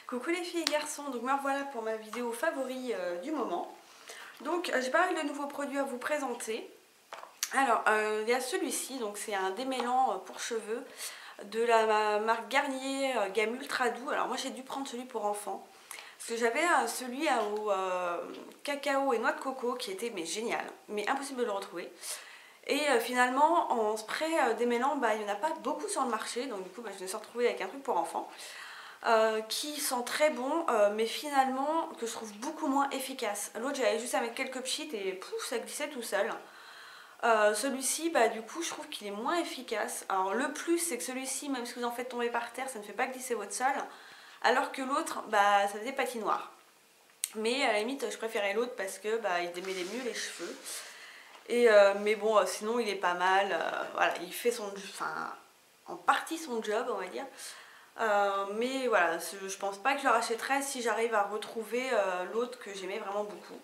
Coucou les filles et garçons, donc me revoilà pour ma vidéo favori du moment. Donc j'ai pas mal de nouveaux produits à vous présenter. Alors il y a celui-ci, donc c'est un démêlant pour cheveux de la marque Garnier gamme Ultra Doux. Alors moi j'ai dû prendre celui pour enfants parce que j'avais celui au cacao et noix de coco qui était mais génial, mais impossible de le retrouver. Et finalement en spray démêlant, il n'y en a pas beaucoup sur le marché, donc du coup je me suis retrouvée avec un truc pour enfants. Qui sent très bon, mais finalement que je trouve beaucoup moins efficace. L'autre, j'avais juste à mettre quelques pchits et pouf, ça glissait tout seul. Celui-ci, du coup, je trouve qu'il est moins efficace. Alors le plus, c'est que celui-ci, même si vous en faites tomber par terre, ça ne fait pas glisser votre sol, alors que l'autre, ça faisait patinoire. Mais à la limite, je préférais l'autre parce que il démêlait mieux les cheveux. Et mais bon, sinon, il est pas mal. Voilà, il fait en partie son job, on va dire. Mais voilà, je pense pas que je le rachèterai si j'arrive à retrouver l'autre que j'aimais vraiment beaucoup.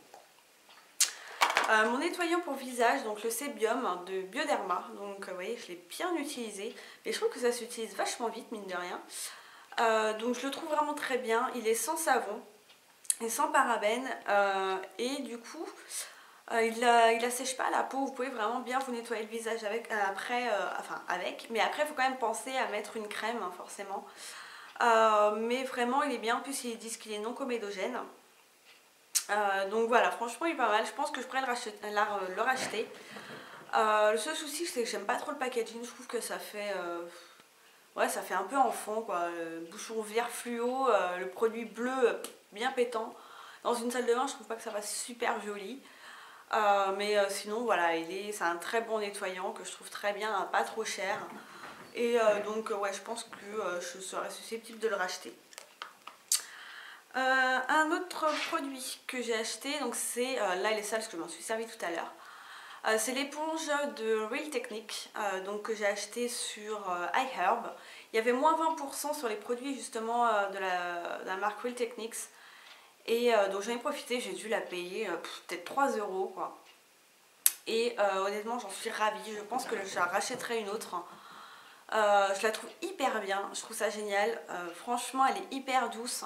Mon nettoyant pour visage, donc le Sébium de Bioderma, donc vous voyez je l'ai bien utilisé, mais je trouve que ça s'utilise vachement vite mine de rien. Donc je le trouve vraiment très bien, il est sans savon et sans parabènes et du coup il assèche pas la peau, vous pouvez vraiment bien vous nettoyer le visage avec, mais après il faut quand même penser à mettre une crème hein, forcément. Mais vraiment il est bien, en plus ils disent qu'il est non comédogène. Donc voilà, franchement il est pas mal, je pense que je pourrais le racheter. Le seul souci c'est que j'aime pas trop le packaging, je trouve que ça fait ouais, ça fait un peu enfant quoi, le bouchon vert fluo, le produit bleu bien pétant. Dans une salle de bain je trouve pas que ça va super joli. Mais sinon voilà, c'est un très bon nettoyant que je trouve très bien, pas trop cher. Et donc ouais, je pense que je serais susceptible de le racheter. Un autre produit que j'ai acheté, donc c'est, là il est sale parce que je m'en suis servi tout à l'heure. C'est l'éponge de Real Techniques, donc que j'ai acheté sur iHerb. Il y avait moins 20% sur les produits justement de la marque Real Techniques. Et donc j'en ai profité, j'ai dû la payer peut-être 3 € quoi. Et honnêtement j'en suis ravie, je pense que je rachèterai une autre. Je la trouve hyper bien, je trouve ça génial. Franchement elle est hyper douce,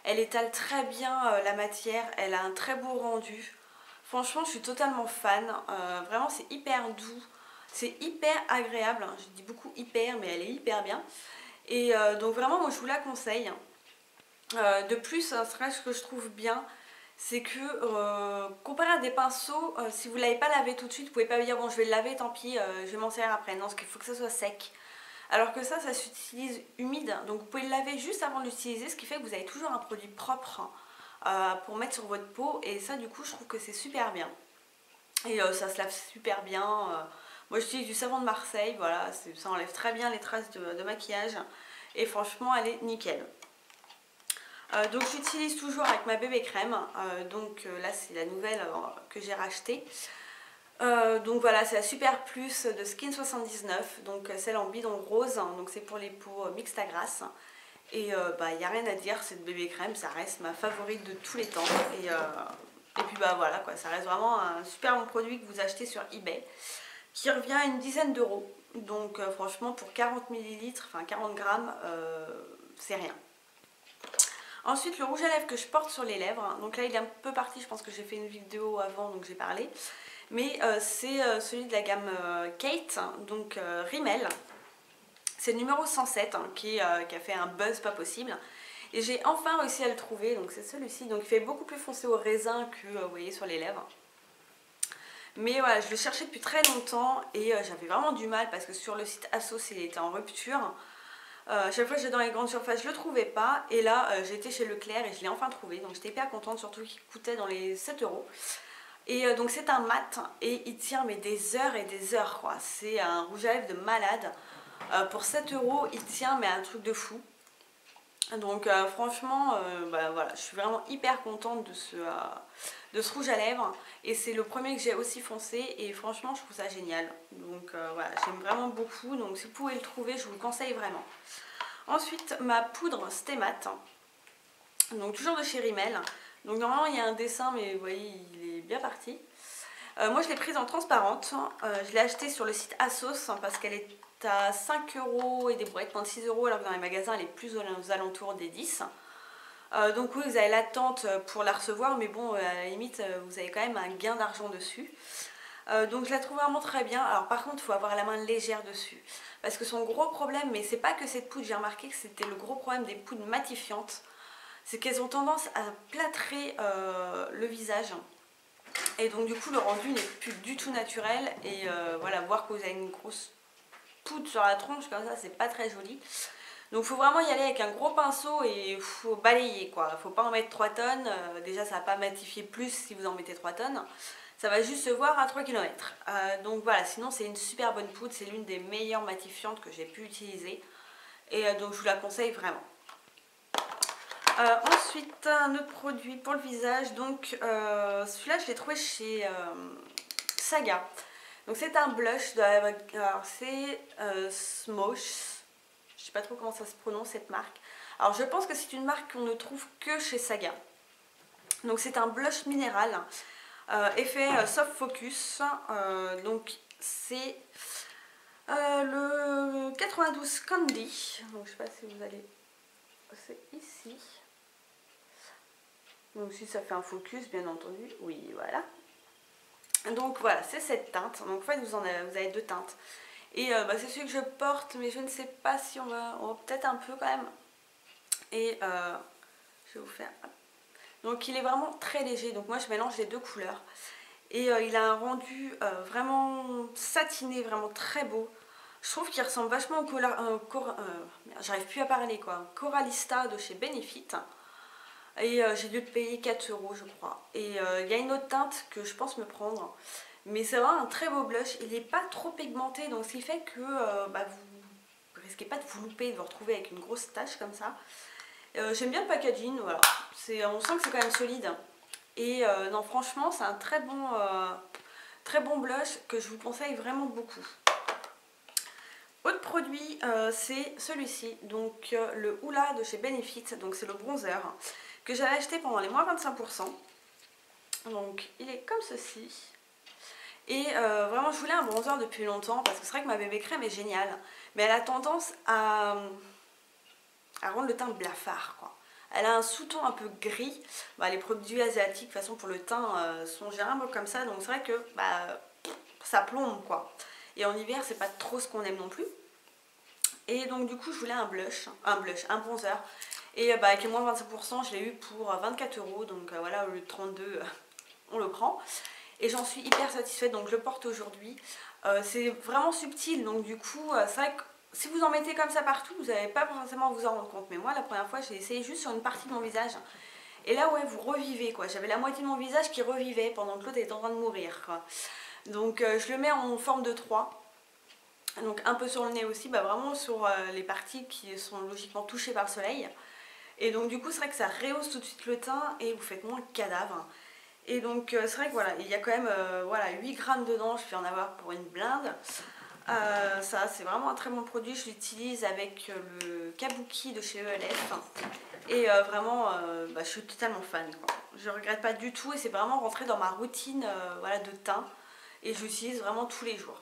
elle étale très bien la matière, elle a un très beau rendu. Franchement je suis totalement fan, vraiment c'est hyper doux, c'est hyper agréable, je dis beaucoup hyper mais elle est hyper bien. Et donc vraiment moi je vous la conseille. De plus, ce que je trouve bien, c'est que comparé à des pinceaux, si vous ne l'avez pas lavé tout de suite, vous pouvez pas dire bon je vais le laver, tant pis, je vais m'en servir après. Non, parce qu'il faut que ça soit sec. Alors que ça s'utilise humide, donc vous pouvez le laver juste avant de l'utiliser, ce qui fait que vous avez toujours un produit propre pour mettre sur votre peau. Et ça du coup je trouve que c'est super bien. Et ça se lave super bien. Moi j'utilise du savon de Marseille, voilà, ça enlève très bien les traces de maquillage. Et franchement elle est nickel. Donc j'utilise toujours avec ma bébé crème, là c'est la nouvelle que j'ai rachetée. Donc voilà, c'est la Super Plus de Skin 79, donc celle en bidon rose, hein, donc c'est pour les peaux mixtes à grasse. Et il n'y a rien à dire, cette bébé crème, ça reste ma favorite de tous les temps. Et puis voilà quoi, ça reste vraiment un super bon produit que vous achetez sur eBay, qui revient à une dizaine d'euros. Donc franchement pour 40 ml, enfin 40 grammes, c'est rien. Ensuite le rouge à lèvres que je porte sur les lèvres, donc là il est un peu parti, je pense que j'ai fait une vidéo avant donc j'ai parlé. Mais c'est celui de la gamme Kate, donc Rimmel. C'est le numéro 107 hein, qui a fait un buzz pas possible. Et j'ai enfin réussi à le trouver, donc c'est celui-ci. Donc il fait beaucoup plus foncé au raisin que vous voyez sur les lèvres. Mais voilà, je le cherchais depuis très longtemps et j'avais vraiment du mal parce que sur le site Asos il était en rupture. Chaque fois que j'étais dans les grandes surfaces je le trouvais pas. Et là j'ai été chez Leclerc et je l'ai enfin trouvé. Donc j'étais hyper contente, surtout qu'il coûtait dans les 7 €. Et donc c'est un mat et il tient mais des heures et des heures quoi. C'est un rouge à lèvres de malade. Pour 7 € il tient mais un truc de fou. Donc franchement voilà, je suis vraiment hyper contente de ce rouge à lèvres. Et c'est le premier que j'ai aussi foncé et franchement je trouve ça génial. Donc voilà, j'aime vraiment beaucoup. Donc si vous pouvez le trouver, je vous le conseille vraiment. Ensuite ma poudre Stay Matte. Donc toujours de chez Rimmel. Donc normalement il y a un dessin mais vous voyez il est bien parti. Moi je l'ai prise en transparente, je l'ai achetée sur le site Asos parce qu'elle est à 5 € et des brouettes, moins de 6 € alors que dans les magasins elle est plus aux alentours des 10. Donc oui, vous avez l'attente pour la recevoir, mais bon, à la limite, vous avez quand même un gain d'argent dessus. Donc je la trouve vraiment très bien. Alors par contre, il faut avoir la main légère dessus. Parce que son gros problème, mais c'est pas que cette poudre, j'ai remarqué que c'était le gros problème des poudres matifiantes, c'est qu'elles ont tendance à plâtrer le visage. Et donc du coup, le rendu n'est plus du tout naturel. Et voilà, voir que vous avez une grosse poudre sur la tronche comme ça, c'est pas très joli. Donc il faut vraiment y aller avec un gros pinceau et il faut balayer quoi. Faut pas en mettre 3 tonnes. Déjà ça va pas matifier plus si vous en mettez 3 tonnes. Ça va juste se voir à 3 km. Donc voilà, sinon c'est une super bonne poudre. C'est l'une des meilleures matifiantes que j'ai pu utiliser. Et donc je vous la conseille vraiment. Ensuite un autre produit pour le visage. Donc celui-là je l'ai trouvé chez Saga. Donc c'est un blush. Alors c'est Smosh. Je sais pas trop comment ça se prononce cette marque. Alors je pense que c'est une marque qu'on ne trouve que chez Saga. Donc c'est un blush minéral, effet soft focus. Donc c'est le 92 Candy. Donc je sais pas si vous allez... C'est ici. Donc si ça fait un focus bien entendu. Oui voilà. Donc voilà, c'est cette teinte. Donc en fait vous avez deux teintes. Et c'est celui que je porte, mais je ne sais pas si on va peut-être un peu quand même. Et je vais vous faire... Donc il est vraiment très léger, donc moi je mélange les deux couleurs. Et il a un rendu vraiment satiné, vraiment très beau. Je trouve qu'il ressemble vachement au j'arrive plus à parler quoi, Coralista de chez Benefit. Et j'ai dû payer 4 € je crois. Et il y a une autre teinte que je pense me prendre. Mais c'est vraiment un très beau blush. Il n'est pas trop pigmenté, donc ce qui fait que vous risquez pas de vous louper, de vous retrouver avec une grosse tache comme ça. J'aime bien le packaging, voilà. On sent que c'est quand même solide. Et non, franchement, c'est un très bon blush que je vous conseille vraiment beaucoup. Autre produit, c'est celui-ci, donc le Hoola de chez Benefit, donc c'est le bronzer que j'avais acheté pendant les moins 25%. Donc il est comme ceci. Et vraiment je voulais un bronzer depuis longtemps parce que c'est vrai que ma bébé crème est géniale, mais elle a tendance à rendre le teint blafard quoi. Elle a un sous-ton un peu gris. Les produits asiatiques de toute façon pour le teint sont généralement comme ça, donc c'est vrai que ça plombe quoi. Et en hiver c'est pas trop ce qu'on aime non plus. Et donc du coup je voulais un bronzer. Et avec les moins 25% je l'ai eu pour 24 €, donc voilà, au lieu de 32 on le prend. Et j'en suis hyper satisfaite, donc je le porte aujourd'hui. C'est vraiment subtil, donc du coup c'est vrai que si vous en mettez comme ça partout, vous n'allez pas forcément vous en rendre compte. Mais moi la première fois j'ai essayé juste sur une partie de mon visage. Et là ouais, vous revivez quoi. J'avais la moitié de mon visage qui revivait pendant que l'autre était en train de mourir quoi. Donc je le mets en forme de 3. Donc un peu sur le nez aussi, vraiment sur les parties qui sont logiquement touchées par le soleil. Et donc du coup c'est vrai que ça rehausse tout de suite le teint et vous faites moins cadavre. Et donc c'est vrai que voilà, il y a quand même 8 grammes dedans, je vais en avoir pour une blinde. Ça c'est vraiment un très bon produit, je l'utilise avec le Kabuki de chez ELF. Et vraiment je suis totalement fan quoi. Je regrette pas du tout et c'est vraiment rentré dans ma routine de teint. Et je l'utilise vraiment tous les jours.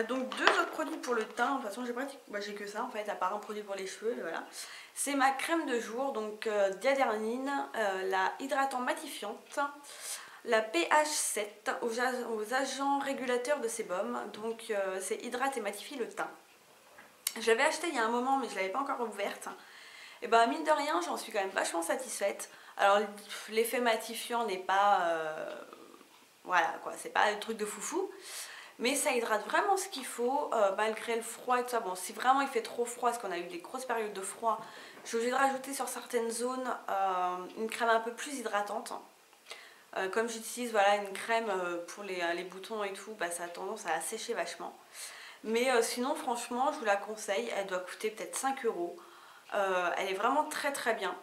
Donc deux autres produits pour le teint, de toute façon j'ai que ça en fait, à part un produit pour les cheveux, voilà. C'est ma crème de jour, donc Diadernine, la hydratant matifiante, la pH 7 aux agents régulateurs de sébum, donc c'est hydrate et matifie le teint. Je l'avais acheté il y a un moment mais je ne l'avais pas encore ouverte. Et mine de rien j'en suis quand même vachement satisfaite. Alors l'effet matifiant n'est pas, voilà quoi, c'est pas le truc de foufou. Mais ça hydrate vraiment ce qu'il faut, malgré le froid et tout ça. Bon, si vraiment il fait trop froid, parce qu'on a eu des grosses périodes de froid, je suis obligée de rajouter sur certaines zones une crème un peu plus hydratante. Comme j'utilise une crème pour les boutons et tout, ça a tendance à sécher vachement. Mais sinon, franchement, je vous la conseille. Elle doit coûter peut-être 5 €. Elle est vraiment très très bien.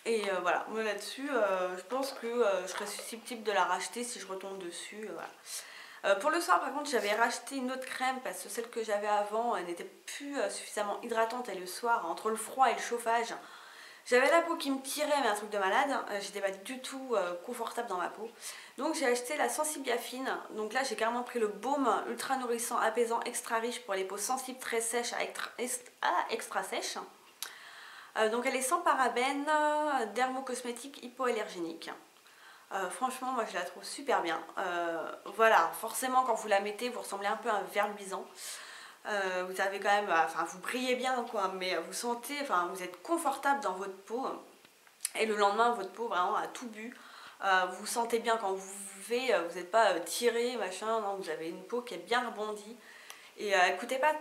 Et voilà, moi là-dessus, je pense que je serais susceptible de la racheter si je retombe dessus. Voilà. Pour le soir par contre j'avais racheté une autre crème parce que celle que j'avais avant elle n'était plus suffisamment hydratante et le soir entre le froid et le chauffage j'avais la peau qui me tirait mais un truc de malade, j'étais pas du tout confortable dans ma peau. Donc j'ai acheté la Sensibia Fine, donc là j'ai carrément pris le baume ultra nourrissant, apaisant, extra riche pour les peaux sensibles très sèches à extra sèches. Donc elle est sans parabènes, dermocosmétique hypoallergénique. Franchement moi je la trouve super bien. Voilà, forcément quand vous la mettez vous ressemblez un peu à un verre luisant. Vous avez quand même, enfin vous brillez bien quoi, mais vous sentez, enfin vous êtes confortable dans votre peau. Et le lendemain votre peau vraiment a tout bu. Vous vous sentez bien quand vous buvez, vous n'êtes pas tiré, machin, non, vous avez une peau qui est bien rebondie. Et elle ne coûtait pas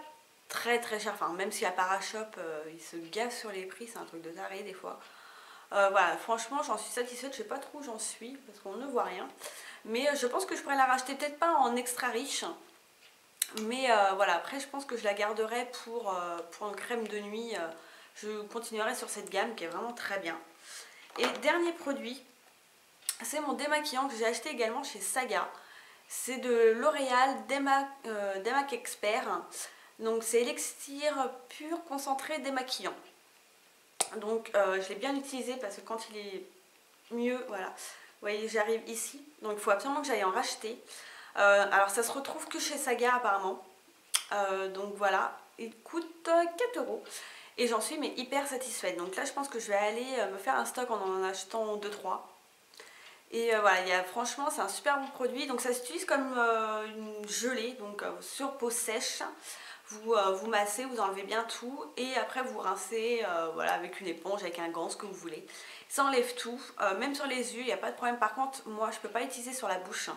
très très cher, enfin même si à Parashop ils se gavent sur les prix, c'est un truc de taré des fois. Voilà, franchement j'en suis satisfaite, je sais pas trop où j'en suis parce qu'on ne voit rien. Mais je pense que je pourrais la racheter, peut-être pas en extra riche. Mais voilà, après je pense que je la garderai pour une crème de nuit. Je continuerai sur cette gamme qui est vraiment très bien. Et dernier produit, c'est mon démaquillant que j'ai acheté également chez Saga. C'est de L'Oréal Démac Expert. Donc c'est élixir pur concentré démaquillant. Donc je l'ai bien utilisé parce que quand il est mieux, voilà. Vous voyez, j'arrive ici. Donc il faut absolument que j'aille en racheter. Alors ça se retrouve que chez Saga apparemment. Donc voilà, il coûte 4 € et j'en suis mais hyper satisfaite. Donc là je pense que je vais aller me faire un stock en achetant 2-3. Et voilà, franchement c'est un super bon produit. Donc ça s'utilise comme une gelée, donc sur peau sèche. Vous massez, vous enlevez bien tout et après vous rincez voilà, avec une éponge, avec un gant, ce que vous voulez. Ça enlève tout, même sur les yeux, il n'y a pas de problème. Par contre, moi je ne peux pas l'utiliser sur la bouche.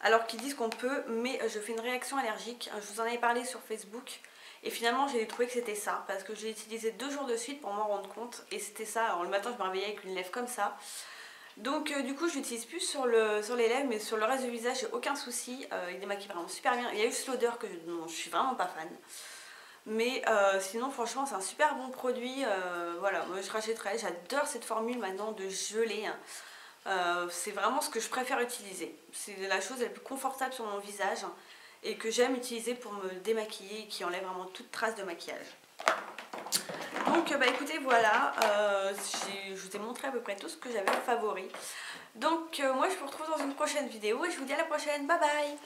Alors qu'ils disent qu'on peut, mais je fais une réaction allergique. Je vous en avais parlé sur Facebook. Et finalement j'ai trouvé que c'était ça. Parce que j'ai utilisé 2 jours de suite pour m'en rendre compte. Et c'était ça. Alors le matin je me réveillais avec une lèvre comme ça. Donc du coup je l'utilise plus sur les lèvres. Mais sur le reste du visage j'ai aucun souci. Il démaquille vraiment super bien. Il y a juste l'odeur que non, je suis vraiment pas fan. Mais sinon franchement c'est un super bon produit. Voilà, moi je rachèterai. J'adore cette formule maintenant de gelée. C'est vraiment ce que je préfère utiliser. C'est la chose la plus confortable sur mon visage et que j'aime utiliser pour me démaquiller et qui enlève vraiment toute trace de maquillage. Donc bah écoutez voilà, je vous ai montré à peu près tout ce que j'avais en favori. Donc moi je vous retrouve dans une prochaine vidéo et je vous dis à la prochaine, bye bye.